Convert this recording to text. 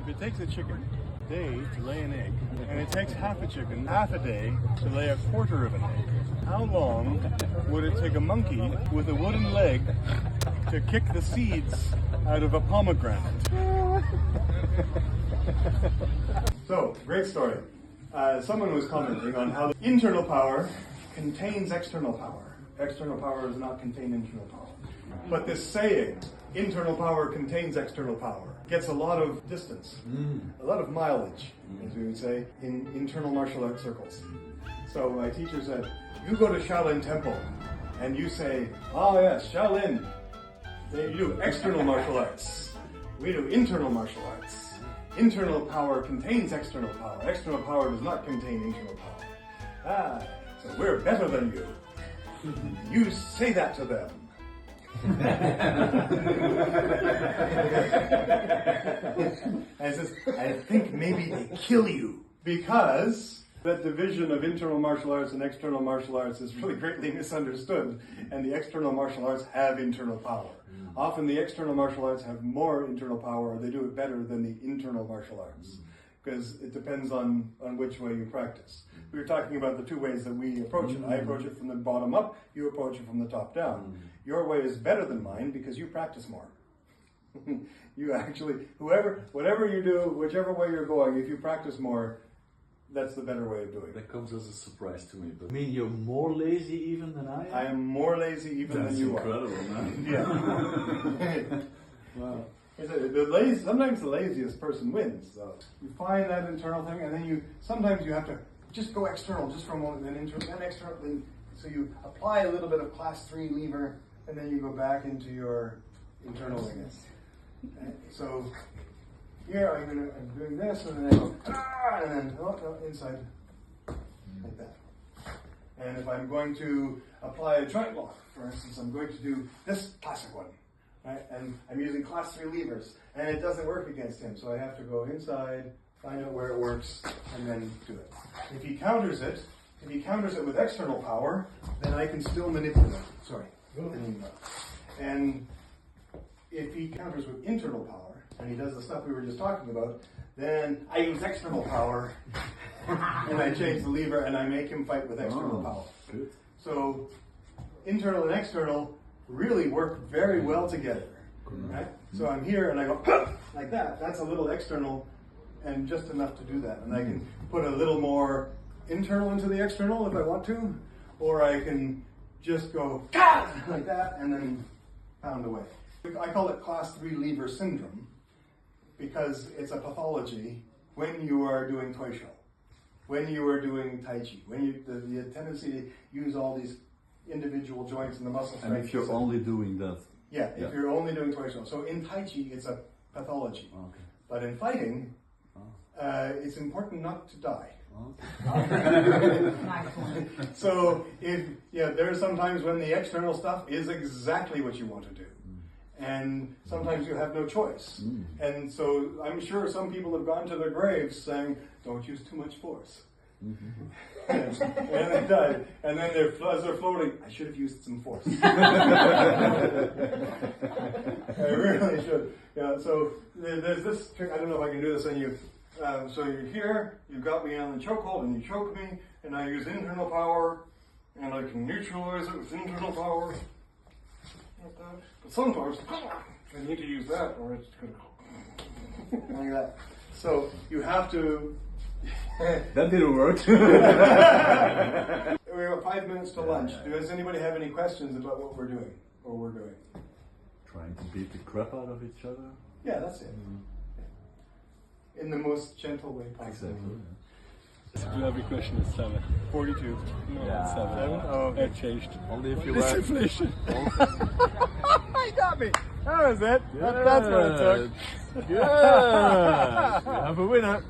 If it takes a chicken a day to lay an egg, and it takes half a chicken half a day to lay a quarter of an egg, how long would it take a monkey with a wooden leg to kick the seeds out of a pomegranate? So, great story. Someone was commenting on how the internal power contains external power. External power does not contain internal power. But this saying, internal power contains external power, gets a lot of distance, a lot of mileage, as we would say, in internal martial arts circles. So my teacher said, you go to Shaolin Temple and you say, oh yes, Shaolin, they do external martial arts. We do internal martial arts. Internal power contains external power. External power does not contain internal power. So we're better than you. You say that to them. And says, I think maybe they kill you, because that division of internal martial arts and external martial arts is really greatly misunderstood, and the external martial arts have internal power. Often the external martial arts have more internal power, or they do it better than the internal martial arts, because it depends on which way you practice. We were talking about the two ways that we approach it. I approach it from the bottom up, you approach it from the top down. Your way is better than mine because you practice more. You actually, whatever you do, whichever way you're going, if you practice more, that's the better way of doing it. That comes as a surprise to me. But I mean, you're more lazy even than I am? I am more lazy even than you are. That's incredible, man. Yeah. Wow. Sometimes the laziest person wins, though. You find that internal thing, and then sometimes you have to just go external, just for a moment, then internal, then external. So you apply a little bit of class 3 lever, and then you go back into your internal weakness. Okay? So here I'm doing this, and then I go, and then inside, like that. And if I'm going to apply a joint lock, for instance, I'm going to do this classic one. Right? And I'm using class 3 levers, and it doesn't work against him, so I have to go inside, find out where it works, and then do it. If he counters it with external power, then I can still manipulate it. Sorry. And if he counters with internal power, and he does the stuff we were just talking about, then I use external power, and I change the lever, and I make him fight with external power. Good. So internal and external really work very well together. Right? So I'm here, and I go like that. That's a little external, and just enough to do that. And I can put a little more internal into the external if I want to, or I can just go like that and then pound away. I call it class 3 lever syndrome because it's a pathology when you are doing Toi Shou, when you are doing Tai Chi, when the tendency to use all these individual joints and the muscle strength. And if you're only doing that. Yeah, if you're only doing Toi Shou. So in Tai Chi, it's a pathology. Okay. But in fighting, it's important not to die. Nice one. So there are some times when the external stuff is exactly what you want to do. And sometimes you have no choice. And so I'm sure some people have gone to their graves saying, don't use too much force. And they died. And then as they're floating, I should have used some force. I really should. Yeah, so there's this trick, I don't know if I can do this on you. So you're here, you've got me on the chokehold, and you choke me, and I use internal power, and I can neutralize it with internal power. Like that. But sometimes I need to use that, or it's going to go like that. So you have to. That didn't work. We have 5 minutes to lunch. Does anybody have any questions about what we're doing, or we're doing? Trying to beat the crap out of each other? Yeah, that's it. In the most gentle way possible. Exactly. Do every question is 7. 42. No, Yeah. it's 7. Oh, It changed. Only if you This like. inflation. He got me. That was it. That's what it took. Good. You have a winner.